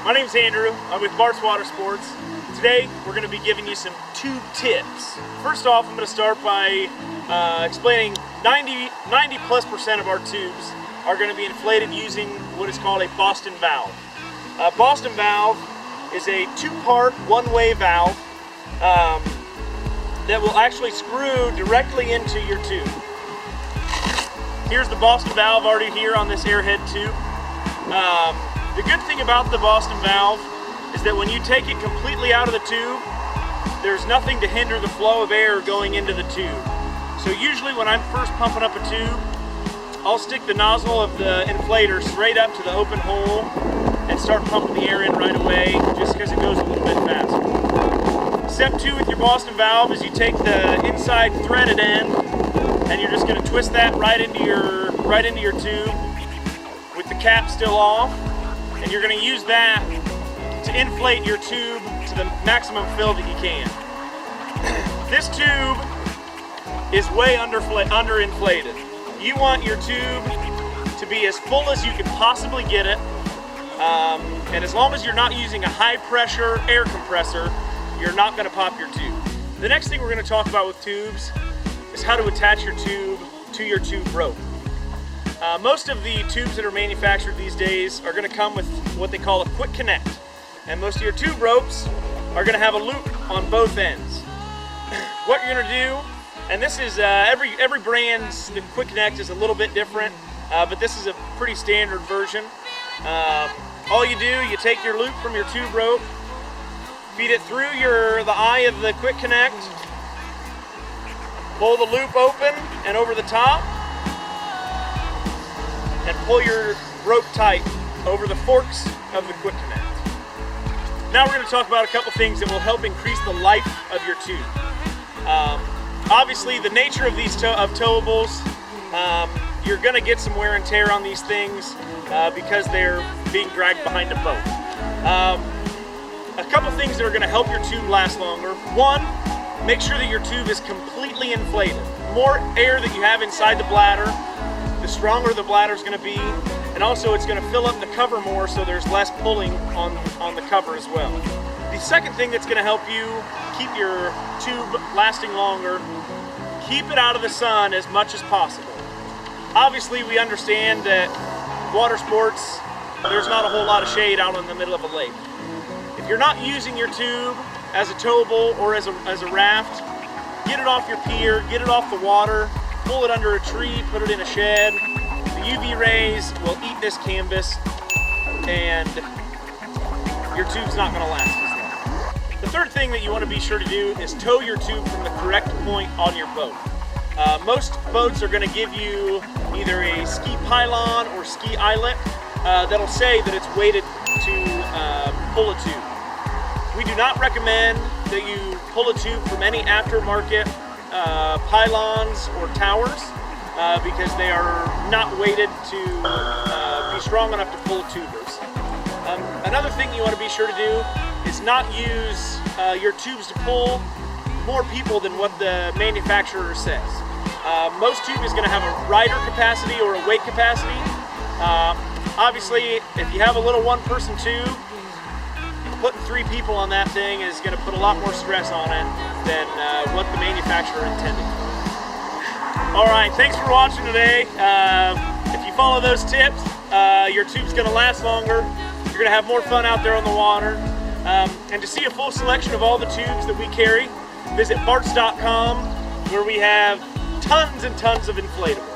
My name's Andrew. I'm with Bart's Water Sports. Today we're going to be giving you some tube tips. First off, I'm going to start by explaining 90+% of our tubes are going to be inflated using what is called a Boston valve. A Boston valve is a two-part one-way valve that will actually screw directly into your tube. Here's the Boston valve already here on this airhead tube. The good thing about the Boston valve is that when you take it completely out of the tube, there's nothing to hinder the flow of air going into the tube. So usually when I'm first pumping up a tube, I'll stick the nozzle of the inflator straight up to the open hole and start pumping the air in right away, just because it goes a little bit faster. Step 2 with your Boston valve is you take the inside threaded end and you're just going to twist that right into your tube with the cap still off. And you're going to use that to inflate your tube to the maximum fill that you can. This tube is way underinflated. You want your tube to be as full as you can possibly get it, and as long as you're not using a high pressure air compressor, you're not going to pop your tube. The next thing we're going to talk about with tubes is how to attach your tube to your tube rope. Most of the tubes that are manufactured these days are going to come with what they call a quick connect, and most of your tube ropes are going to have a loop on both ends. What you're going to do, and this is every brand's quick connect is a little bit different, but this is a pretty standard version. All you do, you take your loop from your tube rope, feed it through the eye of the quick connect, pull the loop open and over the top, and pull your rope tight over the forks of the quick connect. Now we're going to talk about a couple things that will help increase the life of your tube. Obviously, the nature of these towables, you're going to get some wear and tear on these things because they're being dragged behind a boat. A couple things that are going to help your tube last longer. One, make sure that your tube is completely inflated. The more air that you have inside the bladder, the stronger the bladder is going to be, and also it's going to fill up the cover more, so there's less pulling on the cover as well. The second thing that's going to help you keep your tube lasting longer, keep it out of the sun as much as possible. Obviously, we understand that water sports, there's not a whole lot of shade out in the middle of a lake. If you're not using your tube as a towable or as a raft, get it off your pier, get it off the water, pull it under a tree, put it in a shed. The UV rays will eat this canvas and your tube's not going to last as long. The third thing that you want to be sure to do is tow your tube from the correct point on your boat. Most boats are going to give you either a ski pylon or ski eyelet that'll say that it's weighted to pull a tube. We do not recommend that you pull a tube from any aftermarket pylons or towers because they are not weighted to be strong enough to pull tubers. Another thing you want to be sure to do is not use your tubes to pull more people than what the manufacturer says. Most tube is going to have a rider capacity or a weight capacity. Obviously, if you have a little one-person tube, putting 3 people on that thing is going to put a lot more stress on it than what the manufacturer intended. Alright, thanks for watching today. If you follow those tips, your tube's going to last longer. You're going to have more fun out there on the water. And to see a full selection of all the tubes that we carry, visit barts.com, where we have tons and tons of inflatables.